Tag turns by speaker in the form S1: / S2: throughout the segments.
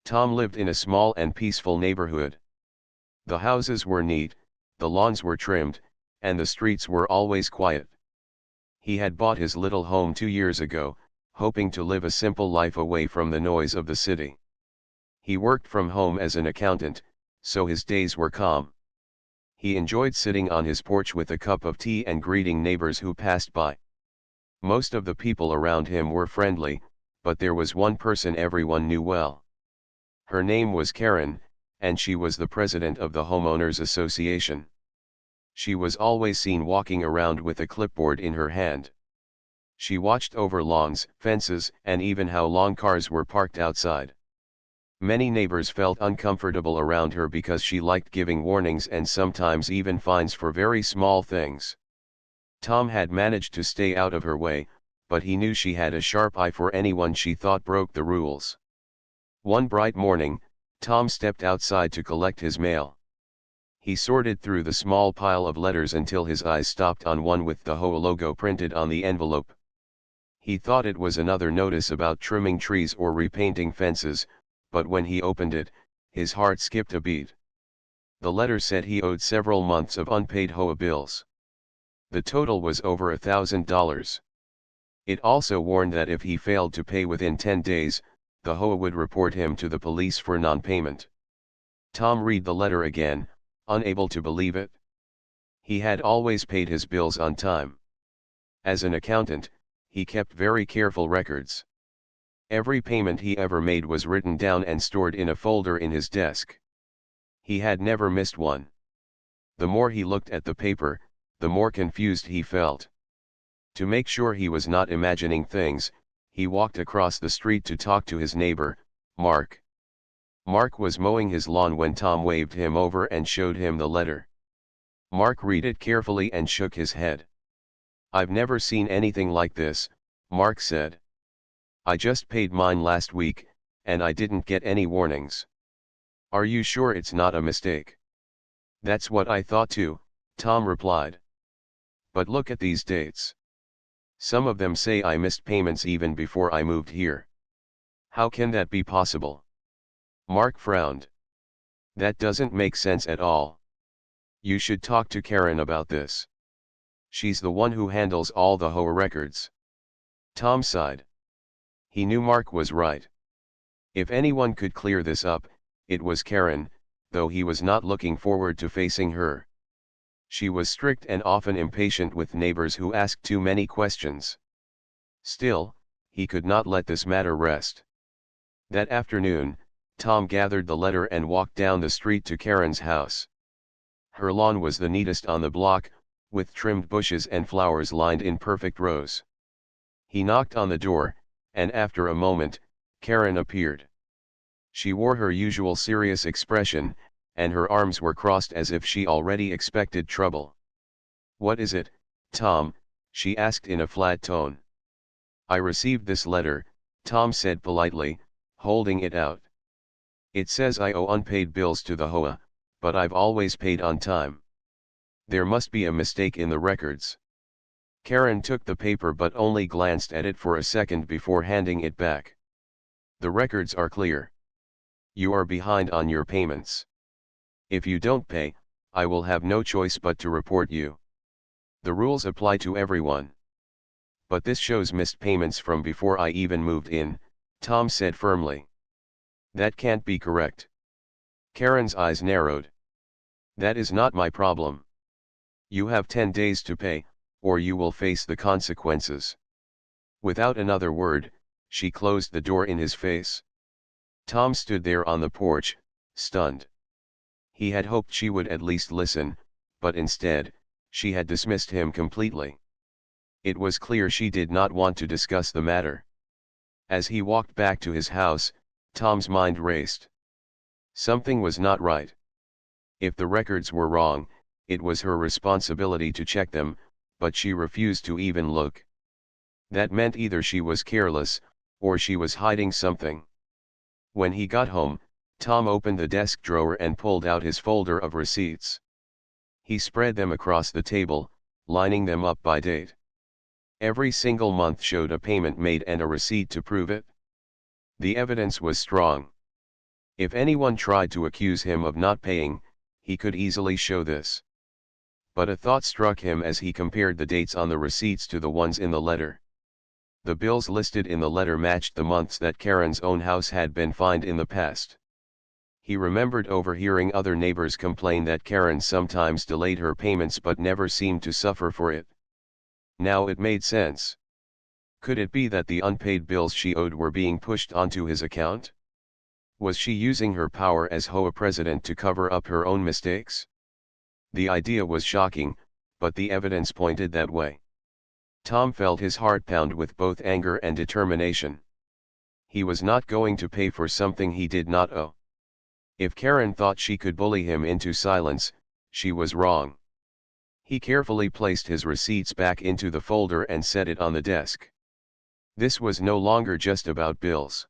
S1: Tom lived in a small and peaceful neighborhood. The houses were neat, the lawns were trimmed, and the streets were always quiet. He had bought his little home 2 years ago, hoping to live a simple life away from the noise of the city. He worked from home as an accountant, so his days were calm. He enjoyed sitting on his porch with a cup of tea and greeting neighbors who passed by. Most of the people around him were friendly, but there was one person everyone knew well. Her name was Karen, and she was the president of the Homeowners Association. She was always seen walking around with a clipboard in her hand. She watched over lawns, fences, and even how long cars were parked outside. Many neighbors felt uncomfortable around her because she liked giving warnings and sometimes even fines for very small things. Tom had managed to stay out of her way, but he knew she had a sharp eye for anyone she thought broke the rules. One bright morning, Tom stepped outside to collect his mail. He sorted through the small pile of letters until his eyes stopped on one with the HOA logo printed on the envelope. He thought it was another notice about trimming trees or repainting fences, but when he opened it, his heart skipped a beat. The letter said he owed several months of unpaid HOA bills. The total was over $1,000. It also warned that if he failed to pay within 10 days, the HOA would report him to the police for non-payment. Tom read the letter again, unable to believe it. He had always paid his bills on time. As an accountant, he kept very careful records. Every payment he ever made was written down and stored in a folder in his desk. He had never missed one. The more he looked at the paper, the more confused he felt. To make sure he was not imagining things, he walked across the street to talk to his neighbor, Mark. Mark was mowing his lawn when Tom waved him over and showed him the letter. Mark read it carefully and shook his head. "I've never seen anything like this," Mark said. "I just paid mine last week, and I didn't get any warnings." "Are you sure it's not a mistake?" "That's what I thought too," Tom replied. "But look at these dates. Some of them say I missed payments even before I moved here. How can that be possible?" Mark frowned. "That doesn't make sense at all. You should talk to Karen about this. She's the one who handles all the HOA records." Tom sighed. He knew Mark was right. If anyone could clear this up, it was Karen, though he was not looking forward to facing her. She was strict and often impatient with neighbors who asked too many questions. Still, he could not let this matter rest. That afternoon, Tom gathered the letter and walked down the street to Karen's house. Her lawn was the neatest on the block, with trimmed bushes and flowers lined in perfect rows. He knocked on the door, and after a moment, Karen appeared. She wore her usual serious expression, and her arms were crossed as if she already expected trouble. "What is it, Tom?" she asked in a flat tone. "I received this letter," Tom said politely, holding it out. "It says I owe unpaid bills to the HOA, but I've always paid on time. There must be a mistake in the records." Karen took the paper but only glanced at it for a second before handing it back. "The records are clear. You are behind on your payments. If you don't pay, I will have no choice but to report you. The rules apply to everyone." "But this shows missed payments from before I even moved in," Tom said firmly. "That can't be correct." Karen's eyes narrowed. "That is not my problem. You have 10 days to pay, or you will face the consequences." Without another word, she closed the door in his face. Tom stood there on the porch, stunned. He had hoped she would at least listen, but instead, she had dismissed him completely. It was clear she did not want to discuss the matter. As he walked back to his house, Tom's mind raced. Something was not right. If the records were wrong, it was her responsibility to check them, but she refused to even look. That meant either she was careless, or she was hiding something. When he got home, Tom opened the desk drawer and pulled out his folder of receipts. He spread them across the table, lining them up by date. Every single month showed a payment made and a receipt to prove it. The evidence was strong. If anyone tried to accuse him of not paying, he could easily show this. But a thought struck him as he compared the dates on the receipts to the ones in the letter. The bills listed in the letter matched the months that Karen's own house had been fined in the past. He remembered overhearing other neighbors complain that Karen sometimes delayed her payments but never seemed to suffer for it. Now it made sense. Could it be that the unpaid bills she owed were being pushed onto his account? Was she using her power as HOA president to cover up her own mistakes? The idea was shocking, but the evidence pointed that way. Tom felt his heart pound with both anger and determination. He was not going to pay for something he did not owe. If Karen thought she could bully him into silence, she was wrong. He carefully placed his receipts back into the folder and set it on the desk. This was no longer just about bills.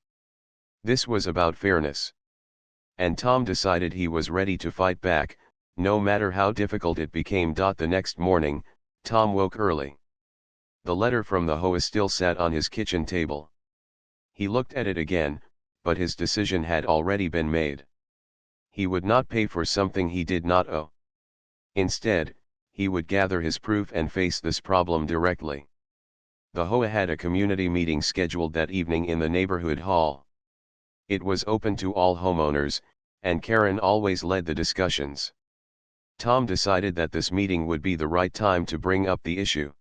S1: This was about fairness. And Tom decided he was ready to fight back, no matter how difficult it became. The next morning, Tom woke early. The letter from the HOA still sat on his kitchen table. He looked at it again, but his decision had already been made. He would not pay for something he did not owe. Instead, he would gather his proof and face this problem directly. The HOA had a community meeting scheduled that evening in the neighborhood hall. It was open to all homeowners, and Karen always led the discussions. Tom decided that this meeting would be the right time to bring up the issue.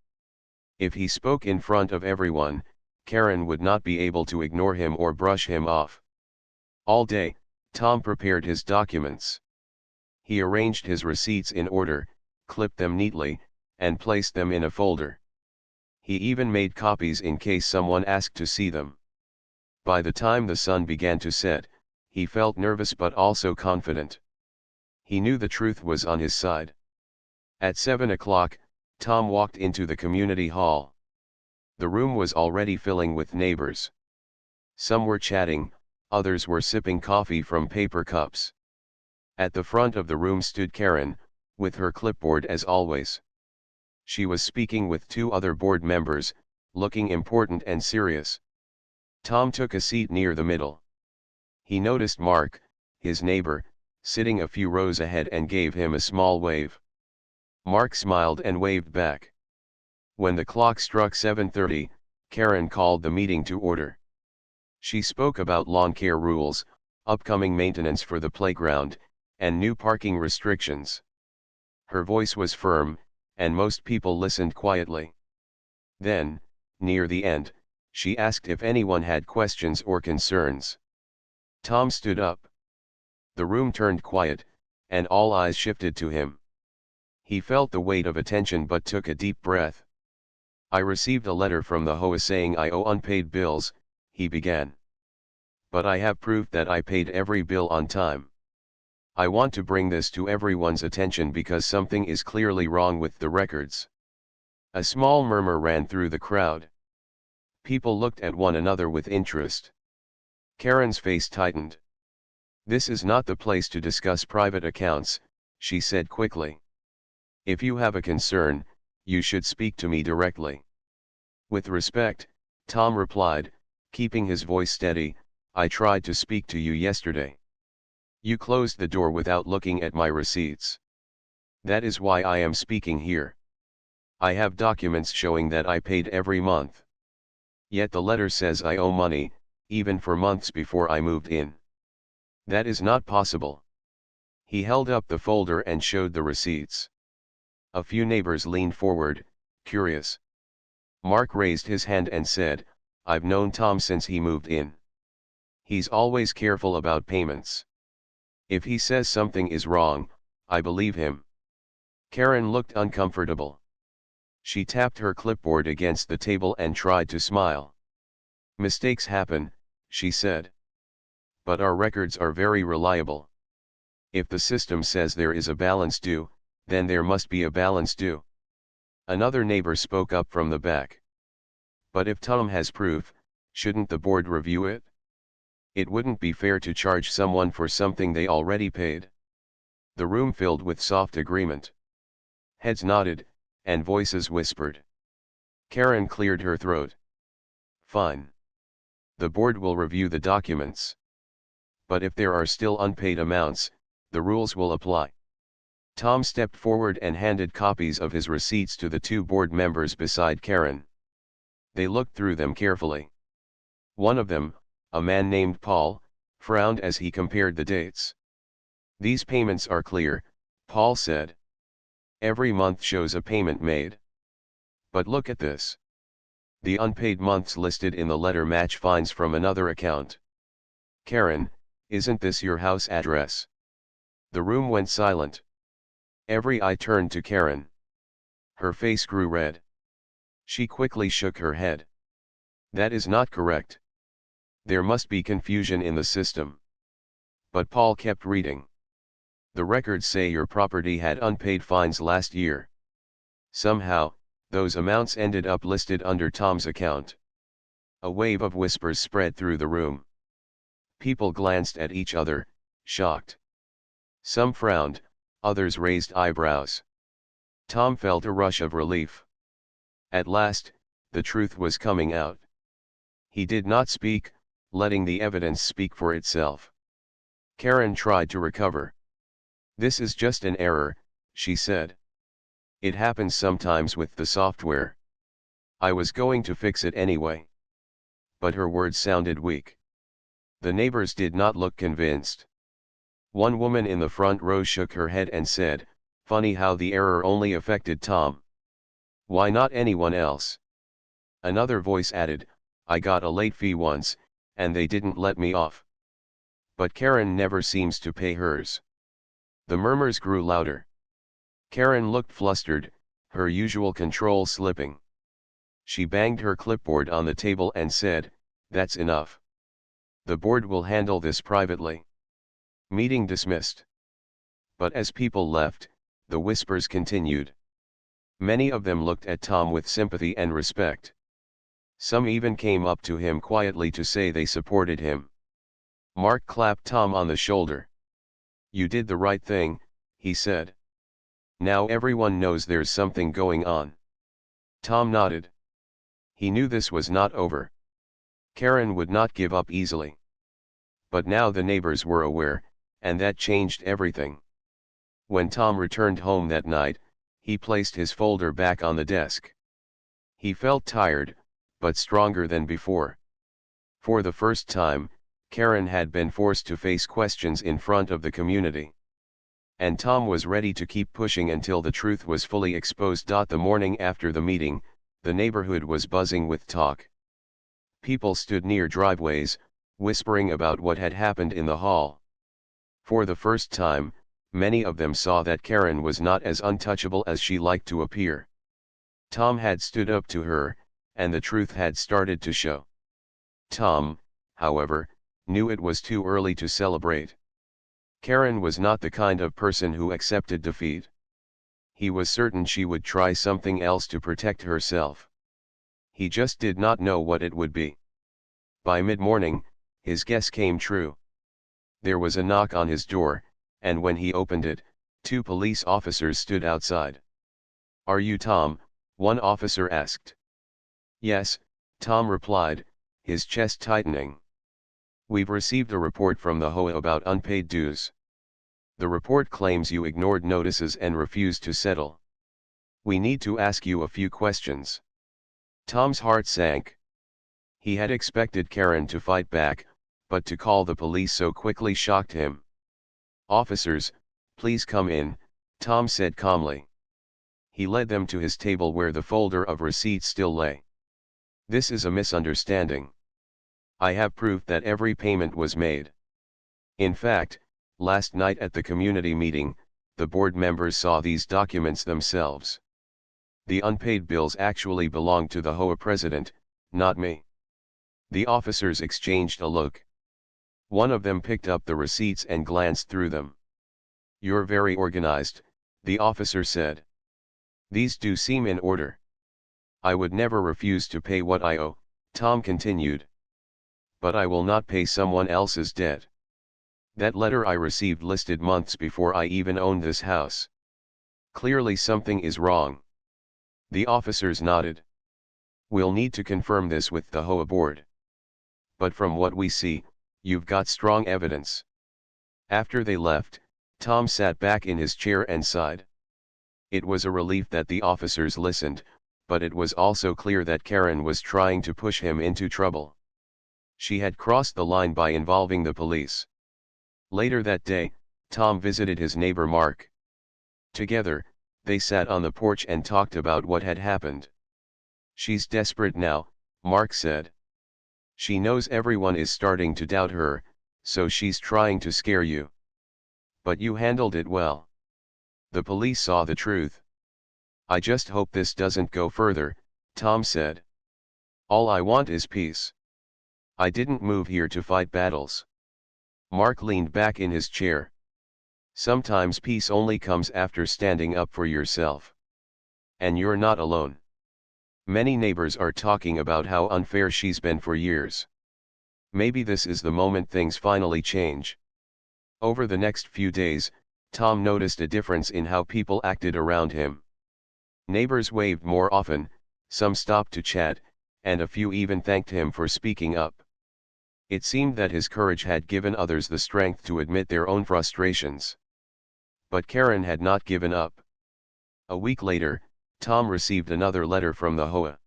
S1: If he spoke in front of everyone, Karen would not be able to ignore him or brush him off. All day, Tom prepared his documents. He arranged his receipts in order, clipped them neatly, and placed them in a folder. He even made copies in case someone asked to see them. By the time the sun began to set, he felt nervous but also confident. He knew the truth was on his side. At 7 o'clock, Tom walked into the community hall. The room was already filling with neighbors. Some were chatting, others were sipping coffee from paper cups. At the front of the room stood Karen, with her clipboard as always. She was speaking with two other board members, looking important and serious. Tom took a seat near the middle. He noticed Mark, his neighbor, sitting a few rows ahead and gave him a small wave. Mark smiled and waved back. When the clock struck 7:30, Karen called the meeting to order. She spoke about lawn care rules, upcoming maintenance for the playground, and new parking restrictions. Her voice was firm, and most people listened quietly. Then, near the end, she asked if anyone had questions or concerns. Tom stood up. The room turned quiet, and all eyes shifted to him. He felt the weight of attention but took a deep breath. "I received a letter from the HOA saying I owe unpaid bills," he began. "But I have proof that I paid every bill on time. I want to bring this to everyone's attention because something is clearly wrong with the records." A small murmur ran through the crowd. People looked at one another with interest. Karen's face tightened. "This is not the place to discuss private accounts," she said quickly. "If you have a concern, you should speak to me directly." "With respect," Tom replied, keeping his voice steady, "I tried to speak to you yesterday. You closed the door without looking at my receipts. That is why I am speaking here. I have documents showing that I paid every month. Yet the letter says I owe money, even for months before I moved in. That is not possible." He held up the folder and showed the receipts. A few neighbors leaned forward, curious. Mark raised his hand and said, "I've known Tom since he moved in. He's always careful about payments. If he says something is wrong, I believe him." Karen looked uncomfortable. She tapped her clipboard against the table and tried to smile. "Mistakes happen," she said. "But our records are very reliable. If the system says there is a balance due, then there must be a balance due." Another neighbor spoke up from the back. "But if Tom has proof, shouldn't the board review it? It wouldn't be fair to charge someone for something they already paid." The room filled with soft agreement. Heads nodded, and voices whispered. Karen cleared her throat. "Fine. The board will review the documents. But if there are still unpaid amounts, the rules will apply. Tom stepped forward and handed copies of his receipts to the two board members beside Karen. They looked through them carefully. One of them, a man named Paul, frowned as he compared the dates. "These payments are clear," Paul said. "Every month shows a payment made. But look at this. The unpaid months listed in the letter match fines from another account. Karen, isn't this your house address?" The room went silent. Every eye turned to Karen. Her face grew red. She quickly shook her head. "That is not correct. There must be confusion in the system." But Paul kept reading. "The records say your property had unpaid fines last year. Somehow, those amounts ended up listed under Tom's account." A wave of whispers spread through the room. People glanced at each other, shocked. Some frowned, others raised eyebrows. Tom felt a rush of relief. At last, the truth was coming out. He did not speak, letting the evidence speak for itself. Karen tried to recover. "This is just an error," she said. "It happens sometimes with the software. I was going to fix it anyway." But her words sounded weak. The neighbors did not look convinced. One woman in the front row shook her head and said, "Funny how the error only affected Tom. Why not anyone else?" Another voice added, "I got a late fee once, and they didn't let me off. But Karen never seems to pay hers." The murmurs grew louder. Karen looked flustered, her usual control slipping. She banged her clipboard on the table and said, "That's enough. The board will handle this privately." Meeting dismissed. But as people left, the whispers continued. Many of them looked at Tom with sympathy and respect. Some even came up to him quietly to say they supported him. Mark clapped Tom on the shoulder. "You did the right thing," he said. "Now everyone knows there's something going on." Tom nodded. He knew this was not over. Karen would not give up easily. But now the neighbors were aware, and that changed everything. When Tom returned home that night, he placed his folder back on the desk. He felt tired, but stronger than before. For the first time, Karen had been forced to face questions in front of the community. And Tom was ready to keep pushing until the truth was fully exposed. The morning after the meeting, the neighborhood was buzzing with talk. People stood near driveways, whispering about what had happened in the hall. For the first time, many of them saw that Karen was not as untouchable as she liked to appear. Tom had stood up to her, and the truth had started to show. Tom, however, knew it was too early to celebrate. Karen was not the kind of person who accepted defeat. He was certain she would try something else to protect herself. He just did not know what it would be. By mid-morning, his guess came true. There was a knock on his door, and when he opened it, two police officers stood outside. "Are you Tom?" one officer asked. "Yes," Tom replied, his chest tightening. "We've received a report from the HOA about unpaid dues. The report claims you ignored notices and refused to settle. We need to ask you a few questions." Tom's heart sank. He had expected Karen to fight back, but to call the police so quickly shocked him. "Officers, please come in," Tom said calmly. He led them to his table where the folder of receipts still lay. "This is a misunderstanding. I have proof that every payment was made. In fact, last night at the community meeting, the board members saw these documents themselves. The unpaid bills actually belong to the HOA president, not me." The officers exchanged a look. One of them picked up the receipts and glanced through them. "You're very organized," the officer said. "These do seem in order." "I would never refuse to pay what I owe," Tom continued. "But I will not pay someone else's debt. That letter I received listed months before I even owned this house. Clearly something is wrong." The officers nodded. "We'll need to confirm this with the HOA board. But from what we see, You've got strong evidence. After they left, Tom sat back in his chair and sighed. It was a relief that the officers listened, but it was also clear that Karen was trying to push him into trouble. She had crossed the line by involving the police. Later that day, Tom visited his neighbor Mark. Together, they sat on the porch and talked about what had happened. She's desperate now, Mark said. She knows everyone is starting to doubt her, so she's trying to scare you. But you handled it well. The police saw the truth. I just hope this doesn't go further, Tom said. All I want is peace. I didn't move here to fight battles. Mark leaned back in his chair. Sometimes peace only comes after standing up for yourself. And you're not alone. Many neighbors are talking about how unfair she's been for years. Maybe this is the moment things finally change. Over the next few days, Tom noticed a difference in how people acted around him. Neighbors waved more often, some stopped to chat, and a few even thanked him for speaking up. It seemed that his courage had given others the strength to admit their own frustrations. But Karen had not given up. A week later, Tom received another letter from the HOA.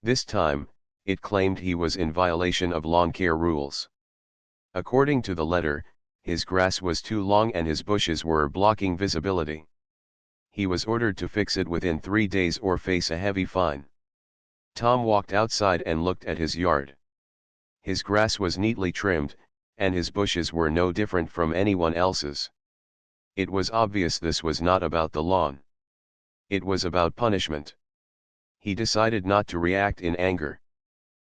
S1: This time, it claimed he was in violation of lawn care rules. According to the letter, his grass was too long and his bushes were blocking visibility. He was ordered to fix it within 3 days or face a heavy fine. Tom walked outside and looked at his yard. His grass was neatly trimmed, and his bushes were no different from anyone else's. It was obvious this was not about the lawn. It was about punishment. He decided not to react in anger.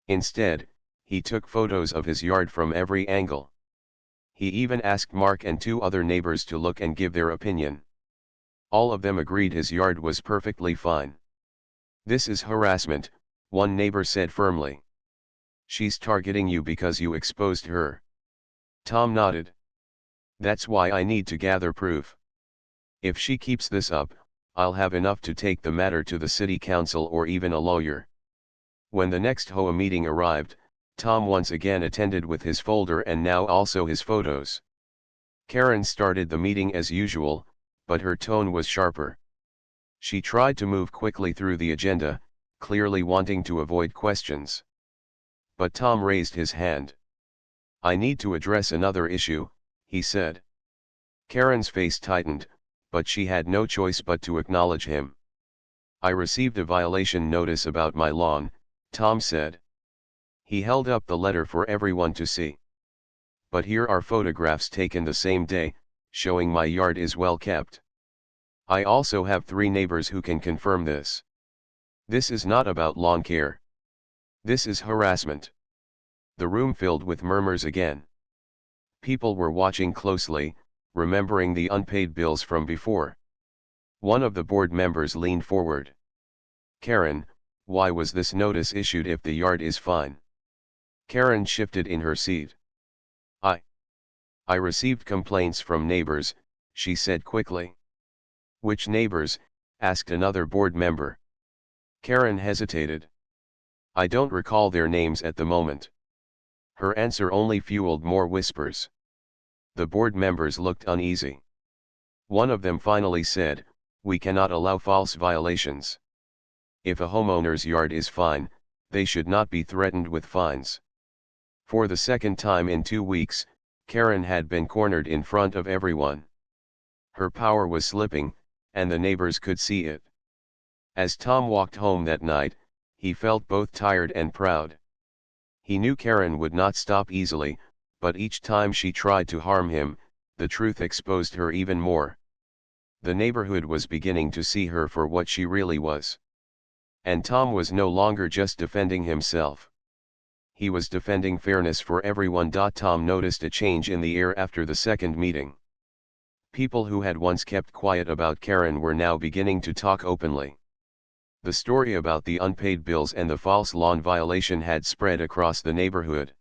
S1: Instead, he took photos of his yard from every angle. He even asked Mark and 2 other neighbors to look and give their opinion. All of them agreed his yard was perfectly fine. This is harassment, one neighbor said firmly. She's targeting you because you exposed her. Tom nodded. That's why I need to gather proof. If she keeps this up, I'll have enough to take the matter to the city council or even a lawyer. When the next HOA meeting arrived, Tom once again attended with his folder and now also his photos. Karen started the meeting as usual, but her tone was sharper. She tried to move quickly through the agenda, clearly wanting to avoid questions. But Tom raised his hand. I need to address another issue, he said. Karen's face tightened, but she had no choice but to acknowledge him. I received a violation notice about my lawn, Tom said. He held up the letter for everyone to see. But here are photographs taken the same day, showing my yard is well kept. I also have 3 neighbors who can confirm this. This is not about lawn care. This is harassment. The room filled with murmurs again. People were watching closely, remembering the unpaid bills from before. One of the board members leaned forward. Karen, why was this notice issued if the yard is fine? Karen shifted in her seat. I received complaints from neighbors, she said quickly. Which neighbors? Asked another board member. Karen hesitated. I don't recall their names at the moment. Her answer only fueled more whispers. The board members looked uneasy. One of them finally said, we cannot allow false violations. If a homeowner's yard is fine, they should not be threatened with fines. For the second time in 2 weeks, Karen had been cornered in front of everyone. Her power was slipping, and the neighbors could see it. As Tom walked home that night, he felt both tired and proud. He knew Karen would not stop easily, but each time she tried to harm him, the truth exposed her even more. The neighborhood was beginning to see her for what she really was. And Tom was no longer just defending himself. He was defending fairness for everyone. Tom noticed a change in the air after the second meeting. People who had once kept quiet about Karen were now beginning to talk openly. The story about the unpaid bills and the false lawn violation had spread across the neighborhood.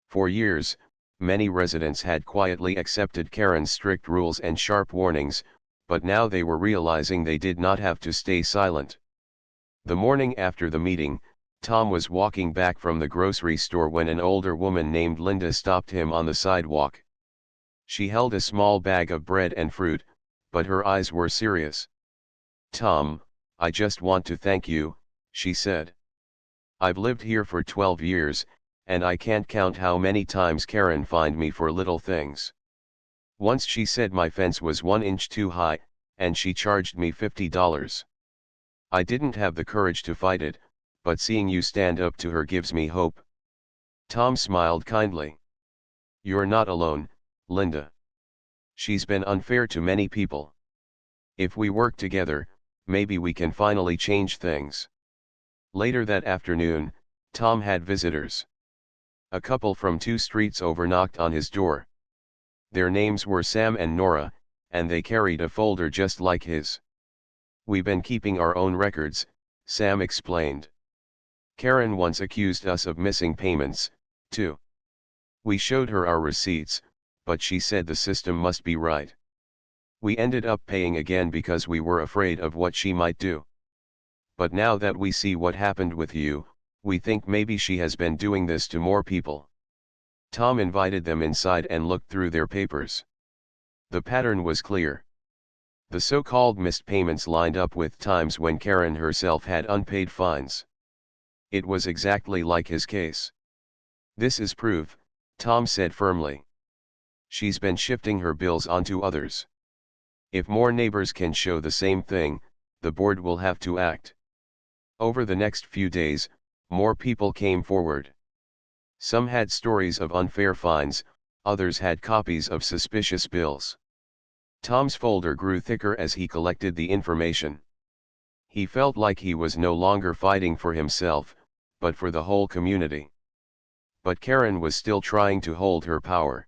S1: For years, many residents had quietly accepted Karen's strict rules and sharp warnings, but now they were realizing they did not have to stay silent. The morning after the meeting, Tom was walking back from the grocery store when an older woman named Linda stopped him on the sidewalk. She held a small bag of bread and fruit, but her eyes were serious. "Tom, I just want to thank you," she said. "I've lived here for 12 years, and I can't count how many times Karen fined me for little things. Once she said my fence was 1 inch too high, and she charged me $50. I didn't have the courage to fight it, but seeing you stand up to her gives me hope." Tom smiled kindly. "You're not alone, Linda. She's been unfair to many people. If we work together, maybe we can finally change things." Later that afternoon, Tom had visitors. A couple from 2 streets over knocked on his door. Their names were Sam and Nora, and they carried a folder just like his. "We've been keeping our own records," Sam explained. "Karen once accused us of missing payments, too. We showed her our receipts, but she said the system must be right. We ended up paying again because we were afraid of what she might do. But now that we see what happened with you, we think maybe she has been doing this to more people." Tom invited them inside and looked through their papers. The pattern was clear. The so-called missed payments lined up with times when Karen herself had unpaid fines. It was exactly like his case. "This is proof," Tom said firmly. "She's been shifting her bills onto others. If more neighbors can show the same thing, the board will have to act." Over the next few days, more people came forward. Some had stories of unfair fines, others had copies of suspicious bills. Tom's folder grew thicker as he collected the information. He felt like he was no longer fighting for himself, but for the whole community. But Karen was still trying to hold her power.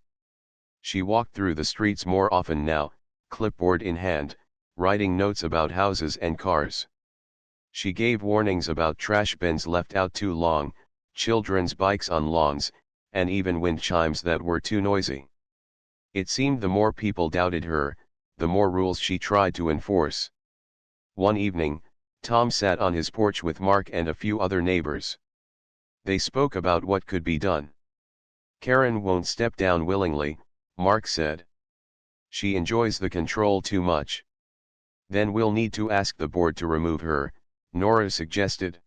S1: She walked through the streets more often now, clipboard in hand, writing notes about houses and cars. She gave warnings about trash bins left out too long, children's bikes on lawns, and even wind chimes that were too noisy. It seemed the more people doubted her, the more rules she tried to enforce. One evening, Tom sat on his porch with Mark and a few other neighbors. They spoke about what could be done. "Karen won't step down willingly," Mark said. "She enjoys the control too much." "Then we'll need to ask the board to remove her," Nora suggested.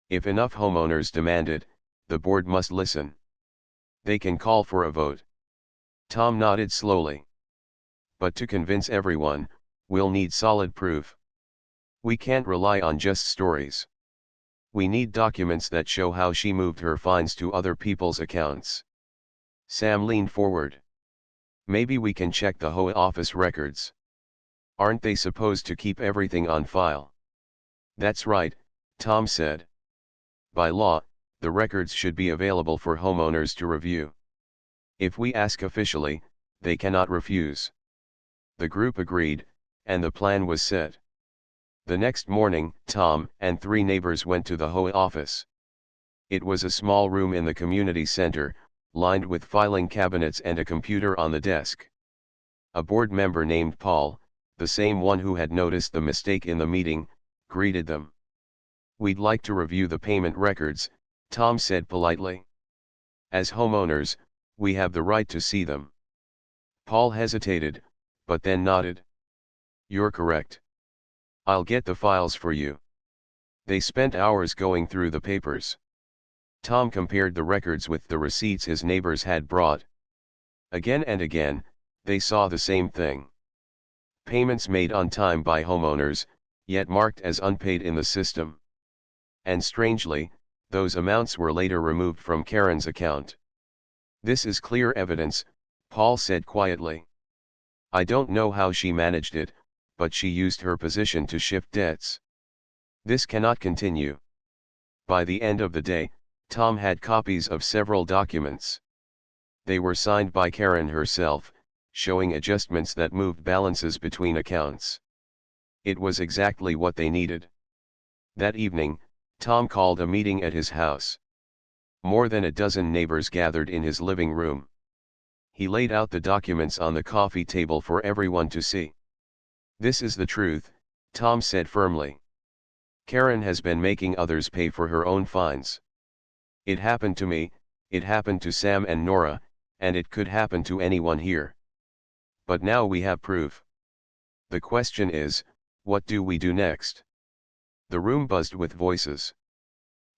S1: "If enough homeowners demand it, the board must listen. They can call for a vote." Tom nodded slowly. "But to convince everyone, we'll need solid proof. We can't rely on just stories. We need documents that show how she moved her fines to other people's accounts." Sam leaned forward. "Maybe we can check the HOA office records. Aren't they supposed to keep everything on file?" "That's right," Tom said. "By law, the records should be available for homeowners to review. If we ask officially, they cannot refuse." The group agreed, and the plan was set. The next morning, Tom and 3 neighbors went to the HOA office. It was a small room in the community center, lined with filing cabinets and a computer on the desk. A board member named Paul, the same one who had noticed the mistake in the meeting, greeted them. "We'd like to review the payment records," Tom said politely. "As homeowners, we have the right to see them." Paul hesitated, but then nodded. "You're correct. I'll get the files for you." They spent hours going through the papers. Tom compared the records with the receipts his neighbors had brought. Again and again, they saw the same thing. Payments made on time by homeowners, yet marked as unpaid in the system. And strangely, those amounts were later removed from Karen's account. "This is clear evidence," Paul said quietly. "I don't know how she managed it, but she used her position to shift debts. This cannot continue." By the end of the day, Tom had copies of several documents. They were signed by Karen herself, showing adjustments that moved balances between accounts. It was exactly what they needed. That evening, Tom called a meeting at his house. More than a dozen neighbors gathered in his living room. He laid out the documents on the coffee table for everyone to see. "This is the truth," Tom said firmly. Karen has been making others pay for her own fines. It happened to me, it happened to Sam and Nora, and it could happen to anyone here. But now we have proof. The question is, what do we do next? The room buzzed with voices.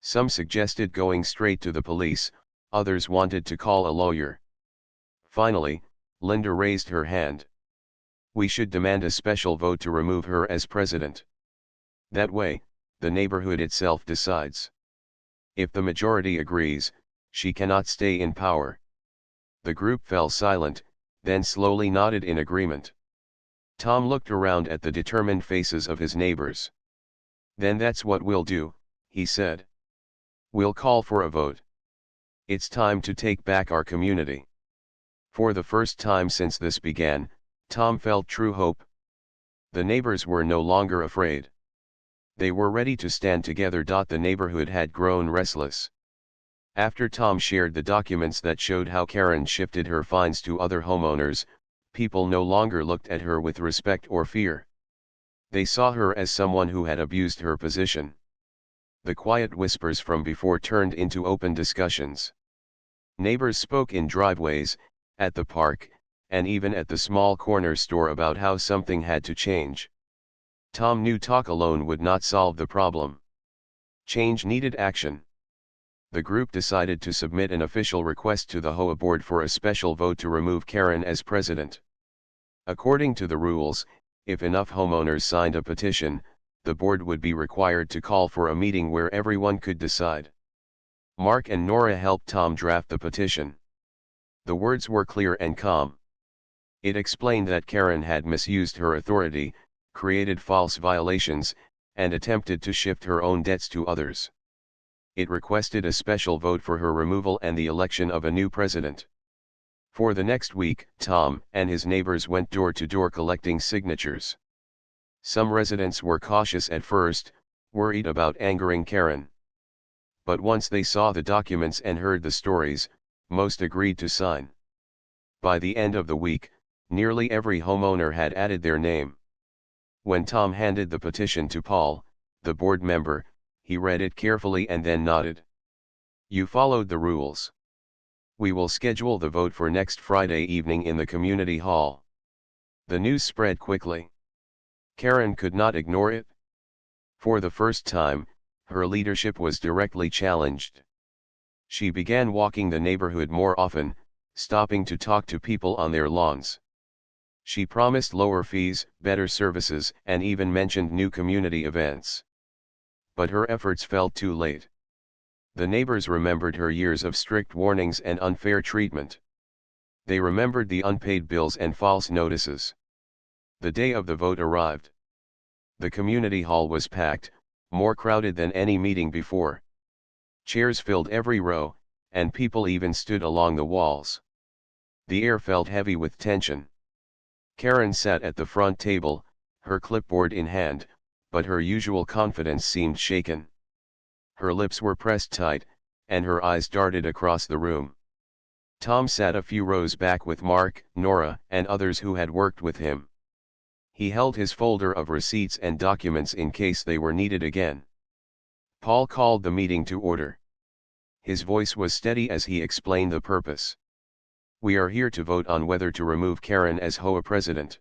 S1: Some suggested going straight to the police, others wanted to call a lawyer. Finally, Linda raised her hand. We should demand a special vote to remove her as president. That way, the neighborhood itself decides. If the majority agrees, she cannot stay in power. The group fell silent, then slowly nodded in agreement. Tom looked around at the determined faces of his neighbors. Then that's what we'll do, he said. We'll call for a vote. It's time to take back our community. For the first time since this began, Tom felt true hope. The neighbors were no longer afraid. They were ready to stand together. The neighborhood had grown restless. After Tom shared the documents that showed how Karen shifted her fines to other homeowners, people no longer looked at her with respect or fear. They saw her as someone who had abused her position. The quiet whispers from before turned into open discussions. Neighbors spoke in driveways, at the park, and even at the small corner store about how something had to change. Tom knew talk alone would not solve the problem. Change needed action. The group decided to submit an official request to the HOA board for a special vote to remove Karen as president. According to the rules, if enough homeowners signed a petition, the board would be required to call for a meeting where everyone could decide. Mark and Nora helped Tom draft the petition. The words were clear and calm. It explained that Karen had misused her authority, created false violations, and attempted to shift her own debts to others. It requested a special vote for her removal and the election of a new president. For the next week, Tom and his neighbors went door to door collecting signatures. Some residents were cautious at first, worried about angering Karen. But once they saw the documents and heard the stories, most agreed to sign. By the end of the week, nearly every homeowner had added their name. When Tom handed the petition to Paul, the board member, he read it carefully and then nodded. You followed the rules. We will schedule the vote for next Friday evening in the community hall. The news spread quickly. Karen could not ignore it. For the first time, her leadership was directly challenged. She began walking the neighborhood more often, stopping to talk to people on their lawns. She promised lower fees, better services, and even mentioned new community events. But her efforts fell too late. The neighbors remembered her years of strict warnings and unfair treatment. They remembered the unpaid bills and false notices. The day of the vote arrived. The community hall was packed, more crowded than any meeting before. Chairs filled every row, and people even stood along the walls. The air felt heavy with tension. Karen sat at the front table, her clipboard in hand, but her usual confidence seemed shaken. Her lips were pressed tight, and her eyes darted across the room. Tom sat a few rows back with Mark, Nora, and others who had worked with him. He held his folder of receipts and documents in case they were needed again. Paul called the meeting to order. His voice was steady as he explained the purpose. We are here to vote on whether to remove Karen as HOA president.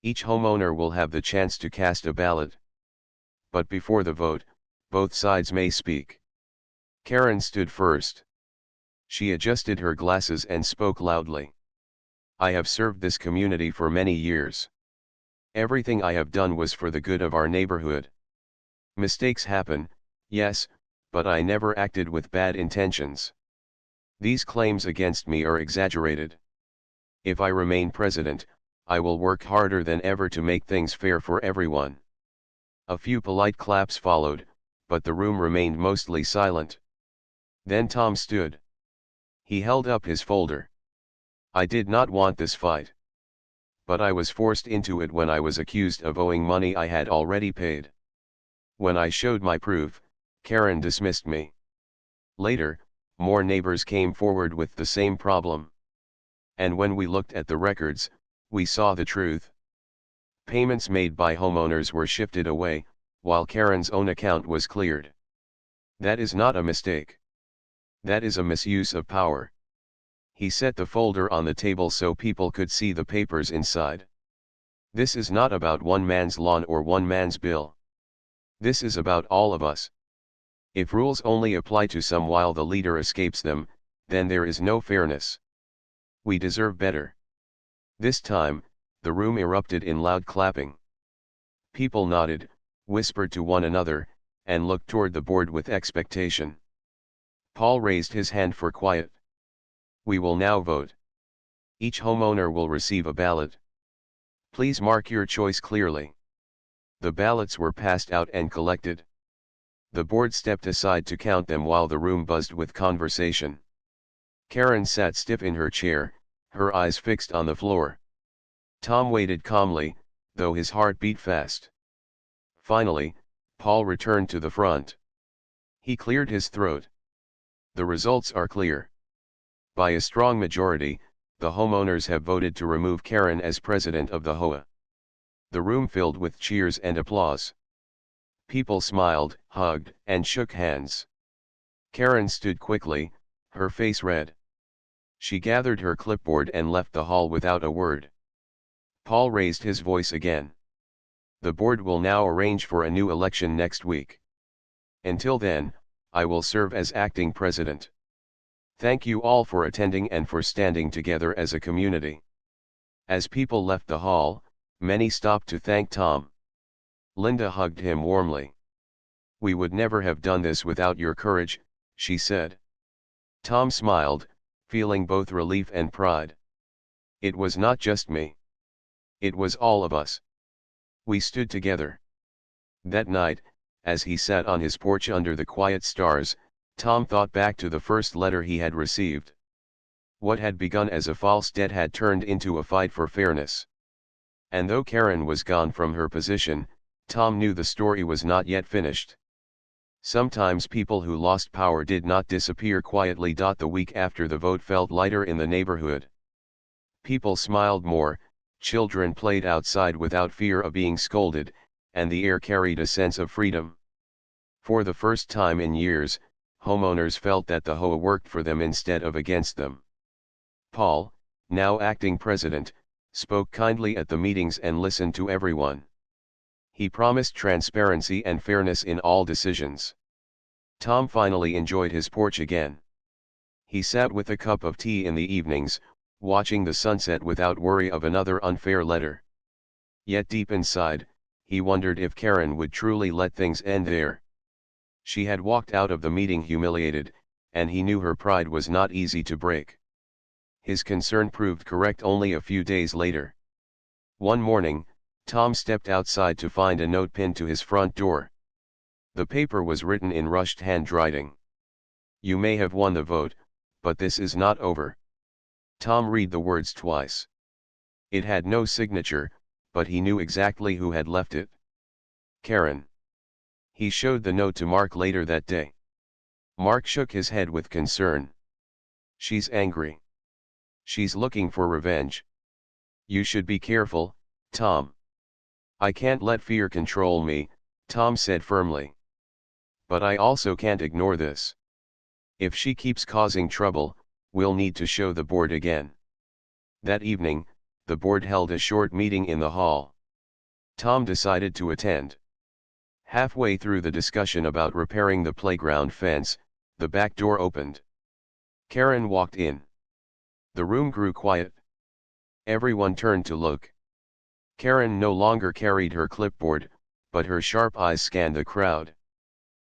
S1: Each homeowner will have the chance to cast a ballot. But before the vote, both sides may speak. Karen stood first. She adjusted her glasses and spoke loudly. I have served this community for many years. Everything I have done was for the good of our neighborhood. Mistakes happen, yes, but I never acted with bad intentions. These claims against me are exaggerated. If I remain president, I will work harder than ever to make things fair for everyone. A few polite claps followed, but the room remained mostly silent. Then Tom stood. He held up his folder. I did not want this fight. But I was forced into it when I was accused of owing money I had already paid. When I showed my proof, Karen dismissed me. Later, more neighbors came forward with the same problem. And when we looked at the records, we saw the truth. Payments made by homeowners were shifted away, while Karen's own account was cleared. That is not a mistake. That is a misuse of power. He set the folder on the table so people could see the papers inside. This is not about one man's lawn or one man's bill. This is about all of us. If rules only apply to some while the leader escapes them, then there is no fairness. We deserve better. This time, the room erupted in loud clapping. People nodded, whispered to one another, and looked toward the board with expectation. Paul raised his hand for quiet. We will now vote. Each homeowner will receive a ballot. Please mark your choice clearly. The ballots were passed out and collected. The board stepped aside to count them while the room buzzed with conversation. Karen sat stiff in her chair, her eyes fixed on the floor. Tom waited calmly, though his heart beat fast. Finally, Paul returned to the front. He cleared his throat. The results are clear. By a strong majority, the homeowners have voted to remove Karen as president of the HOA. The room filled with cheers and applause. People smiled, hugged, and shook hands. Karen stood quickly, her face red. She gathered her clipboard and left the hall without a word. Paul raised his voice again. The board will now arrange for a new election next week. Until then, I will serve as acting president. Thank you all for attending and for standing together as a community. As people left the hall, many stopped to thank Tom. Linda hugged him warmly. We would never have done this without your courage, she said. Tom smiled, feeling both relief and pride. It was not just me. It was all of us. We stood together. That night, as he sat on his porch under the quiet stars, Tom thought back to the first letter he had received. What had begun as a false debt had turned into a fight for fairness. And though Karen was gone from her position, Tom knew the story was not yet finished. Sometimes people who lost power did not disappear quietly. The week after the vote felt lighter in the neighborhood. People smiled more, children played outside without fear of being scolded, and the air carried a sense of freedom. For the first time in years, homeowners felt that the HOA worked for them instead of against them. Paul, now acting president, spoke kindly at the meetings and listened to everyone. He promised transparency and fairness in all decisions. Tom finally enjoyed his porch again. He sat with a cup of tea in the evenings, watching the sunset without worry of another unfair letter. Yet deep inside, he wondered if Karen would truly let things end there. She had walked out of the meeting humiliated, and he knew her pride was not easy to break. His concern proved correct only a few days later. One morning, Tom stepped outside to find a note pinned to his front door. The paper was written in rushed handwriting. You may have won the vote, but this is not over. Tom read the words twice. It had no signature, but he knew exactly who had left it. Karen. He showed the note to Mark later that day. Mark shook his head with concern. She's angry. She's looking for revenge. You should be careful, Tom. I can't let fear control me, Tom said firmly. But I also can't ignore this. If she keeps causing trouble, we'll need to show the board again. That evening, the board held a short meeting in the hall. Tom decided to attend. Halfway through the discussion about repairing the playground fence, the back door opened. Karen walked in. The room grew quiet. Everyone turned to look. Karen no longer carried her clipboard, but her sharp eyes scanned the crowd.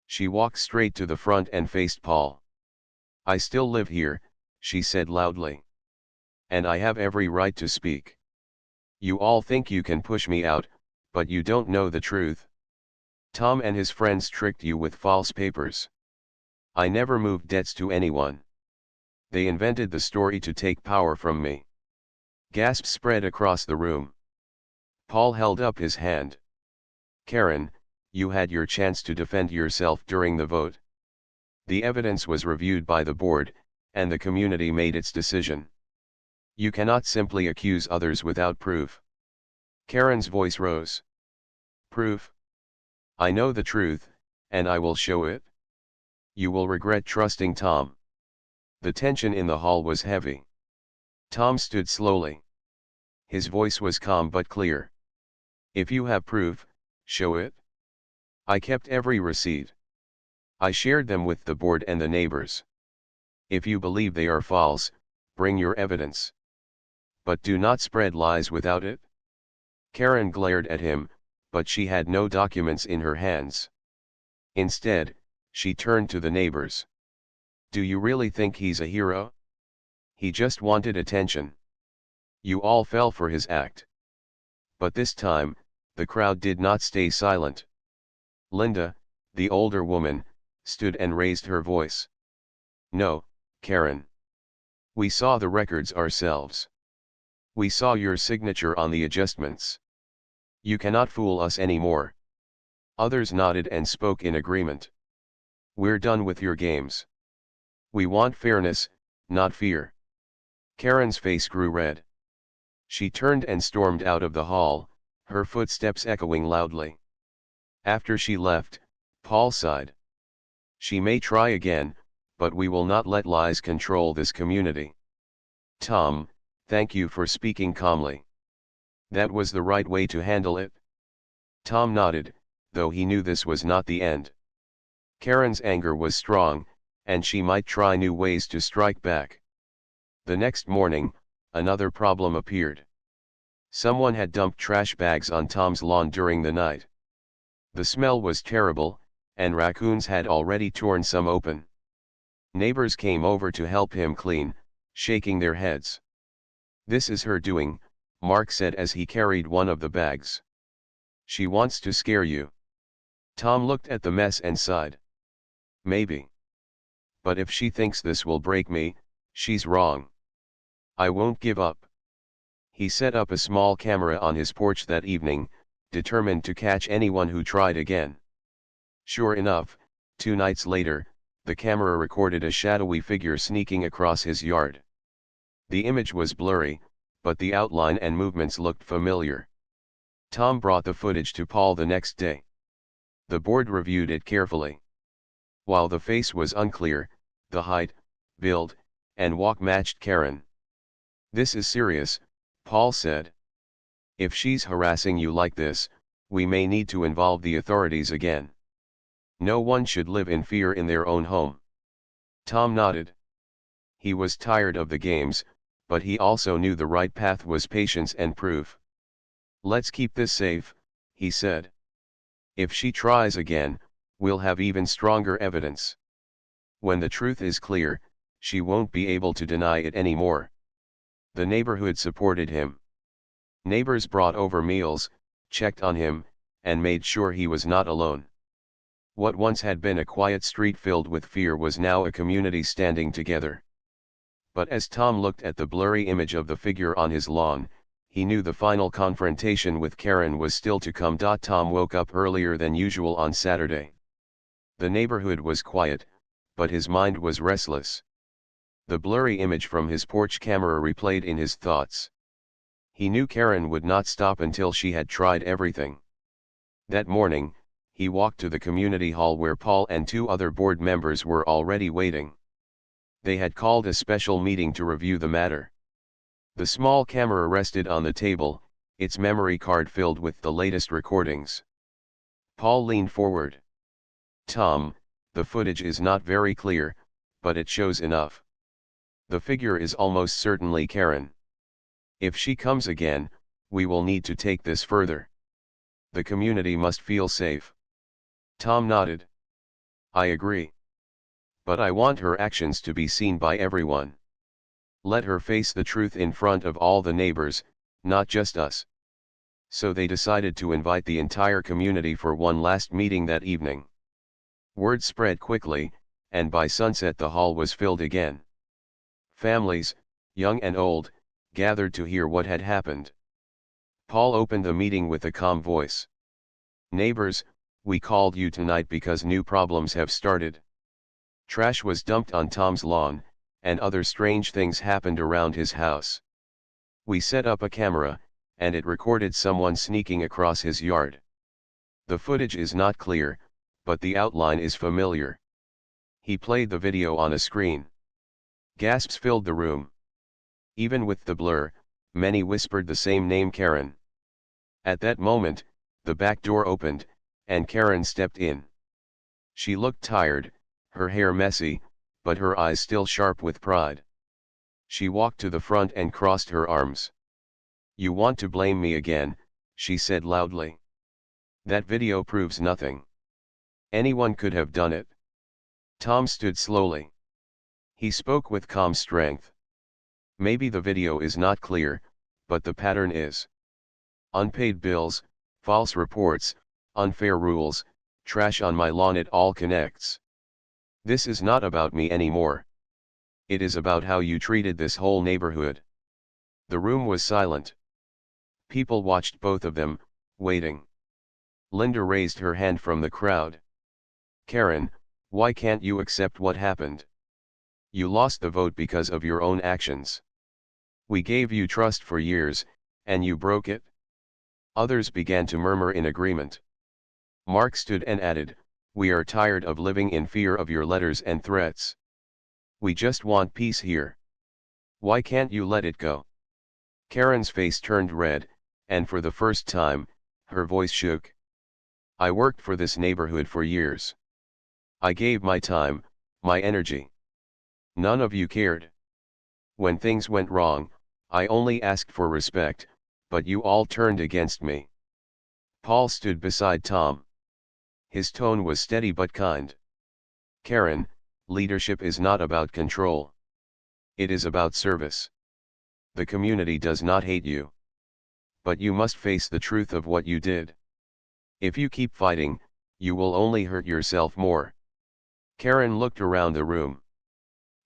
S1: She walked straight to the front and faced Paul. I still live here, she said loudly. And I have every right to speak. You all think you can push me out, but you don't know the truth. Tom and his friends tricked you with false papers. I never moved debts to anyone. They invented the story to take power from me. Gasps spread across the room. Paul held up his hand. Karen, you had your chance to defend yourself during the vote. The evidence was reviewed by the board, and the community made its decision. You cannot simply accuse others without proof. Karen's voice rose. Proof? I know the truth, and I will show it. You will regret trusting Tom. The tension in the hall was heavy. Tom stood slowly. His voice was calm but clear. If you have proof, show it. I kept every receipt. I shared them with the board and the neighbors. If you believe they are false, bring your evidence. But do not spread lies without it. Karen glared at him, but she had no documents in her hands. Instead, she turned to the neighbors. Do you really think he's a hero? He just wanted attention. You all fell for his act. But this time, the crowd did not stay silent. Linda, the older woman, stood and raised her voice. No, Karen. We saw the records ourselves. We saw your signature on the adjustments. You cannot fool us anymore. Others nodded and spoke in agreement. We're done with your games. We want fairness, not fear. Karen's face grew red. She turned and stormed out of the hall, her footsteps echoing loudly. After she left, Paul sighed. She may try again, but we will not let lies control this community. Tom, thank you for speaking calmly. That was the right way to handle it. Tom nodded, though he knew this was not the end. Karen's anger was strong, and she might try new ways to strike back. The next morning, another problem appeared. Someone had dumped trash bags on Tom's lawn during the night. The smell was terrible, and raccoons had already torn some open. Neighbors came over to help him clean, shaking their heads. This is her doing, Mark said as he carried one of the bags. She wants to scare you. Tom looked at the mess and sighed. Maybe. But if she thinks this will break me, she's wrong. I won't give up. He set up a small camera on his porch that evening, determined to catch anyone who tried again. Sure enough, 2 nights later, the camera recorded a shadowy figure sneaking across his yard. The image was blurry, but the outline and movements looked familiar. Tom brought the footage to Paul the next day. The board reviewed it carefully. While the face was unclear, the height, build, and walk matched Karen. This is serious, Paul said. If she's harassing you like this, we may need to involve the authorities again. No one should live in fear in their own home. Tom nodded. He was tired of the games, but he also knew the right path was patience and proof. Let's keep this safe, he said. If she tries again, we'll have even stronger evidence. When the truth is clear, she won't be able to deny it anymore. The neighborhood supported him. Neighbors brought over meals, checked on him, and made sure he was not alone. What once had been a quiet street filled with fear was now a community standing together. But as Tom looked at the blurry image of the figure on his lawn, he knew the final confrontation with Karen was still to come. Tom woke up earlier than usual on Saturday. The neighborhood was quiet, but his mind was restless. The blurry image from his porch camera replayed in his thoughts. He knew Karen would not stop until she had tried everything. That morning, he walked to the community hall where Paul and 2 other board members were already waiting. They had called a special meeting to review the matter. The small camera rested on the table, its memory card filled with the latest recordings. Paul leaned forward. Tom, the footage is not very clear, but it shows enough. The figure is almost certainly Karen. If she comes again, we will need to take this further. The community must feel safe. Tom nodded. I agree. But I want her actions to be seen by everyone. Let her face the truth in front of all the neighbors, not just us. So they decided to invite the entire community for one last meeting that evening. Word spread quickly, and by sunset the hall was filled again. Families, young and old, gathered to hear what had happened. Paul opened the meeting with a calm voice. Neighbors, we called you tonight because new problems have started. Trash was dumped on Tom's lawn, and other strange things happened around his house. We set up a camera, and it recorded someone sneaking across his yard. The footage is not clear, but the outline is familiar. He played the video on a screen. Gasps filled the room. Even with the blur, many whispered the same name, Karen. At that moment, the back door opened, and Karen stepped in. She looked tired, her hair messy, but her eyes still sharp with pride. She walked to the front and crossed her arms. "You want to blame me again," she said loudly. "That video proves nothing. Anyone could have done it." Tom stood slowly. He spoke with calm strength. "Maybe the video is not clear, but the pattern is. Unpaid bills, false reports, unfair rules, trash on my lawn, it all connects. This is not about me anymore. It is about how you treated this whole neighborhood." The room was silent. People watched both of them, waiting. Linda raised her hand from the crowd. "Karen, why can't you accept what happened? You lost the vote because of your own actions. We gave you trust for years, and you broke it." Others began to murmur in agreement. Mark stood and added, "We are tired of living in fear of your letters and threats. We just want peace here. Why can't you let it go?" Karen's face turned red, and for the first time, her voice shook. "I worked for this neighborhood for years. I gave my time, my energy. None of you cared. When things went wrong, I only asked for respect, but you all turned against me." Paul stood beside Tom. His tone was steady but kind. "Karen, leadership is not about control. It is about service. The community does not hate you. But you must face the truth of what you did. If you keep fighting, you will only hurt yourself more." Karen looked around the room.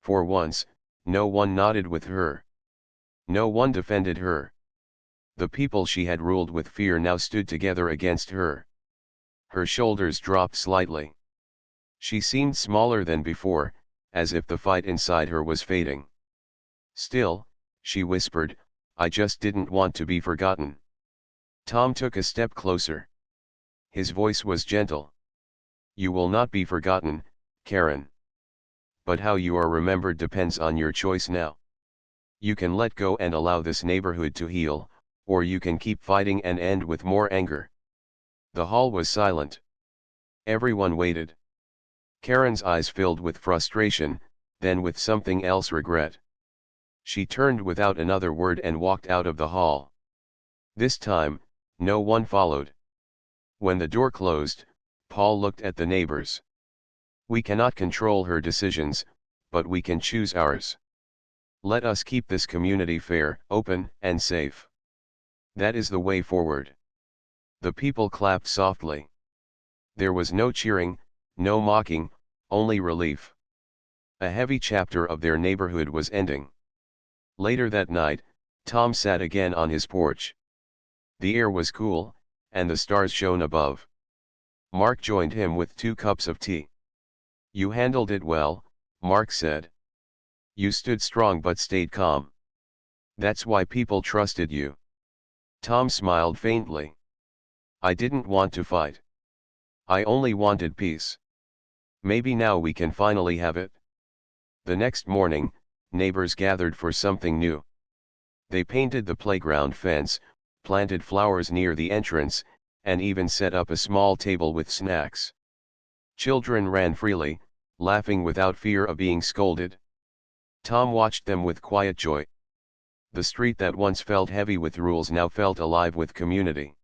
S1: For once, no one nodded with her. No one defended her. The people she had ruled with fear now stood together against her. Her shoulders dropped slightly. She seemed smaller than before, as if the fight inside her was fading. "Still," she whispered, "I just didn't want to be forgotten." Tom took a step closer. His voice was gentle. "You will not be forgotten, Karen. But how you are remembered depends on your choice now. You can let go and allow this neighborhood to heal, or you can keep fighting and end with more anger." The hall was silent. Everyone waited. Karen's eyes filled with frustration, then with something else, regret. She turned without another word and walked out of the hall. This time, no one followed. When the door closed, Paul looked at the neighbors. "We cannot control her decisions, but we can choose ours. Let us keep this community fair, open, and safe. That is the way forward." The people clapped softly. There was no cheering, no mocking, only relief. A heavy chapter of their neighborhood was ending. Later that night, Tom sat again on his porch. The air was cool, and the stars shone above. Mark joined him with 2 cups of tea. "You handled it well," Mark said. "You stood strong but stayed calm. That's why people trusted you." Tom smiled faintly. "I didn't want to fight. I only wanted peace. Maybe now we can finally have it." The next morning, neighbors gathered for something new. They painted the playground fence, planted flowers near the entrance, and even set up a small table with snacks. Children ran freely, laughing without fear of being scolded. Tom watched them with quiet joy. The street that once felt heavy with rules now felt alive with community.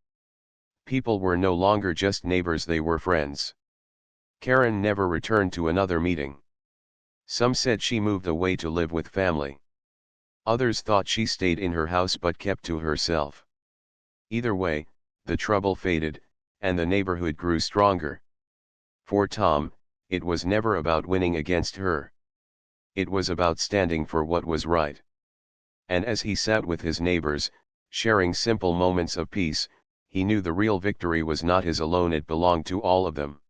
S1: People were no longer just neighbors, they were friends. Karen never returned to another meeting. Some said she moved away to live with family. Others thought she stayed in her house but kept to herself. Either way, the trouble faded, and the neighborhood grew stronger. For Tom, it was never about winning against her. It was about standing for what was right. And as he sat with his neighbors, sharing simple moments of peace, he knew the real victory was not his alone, it belonged to all of them.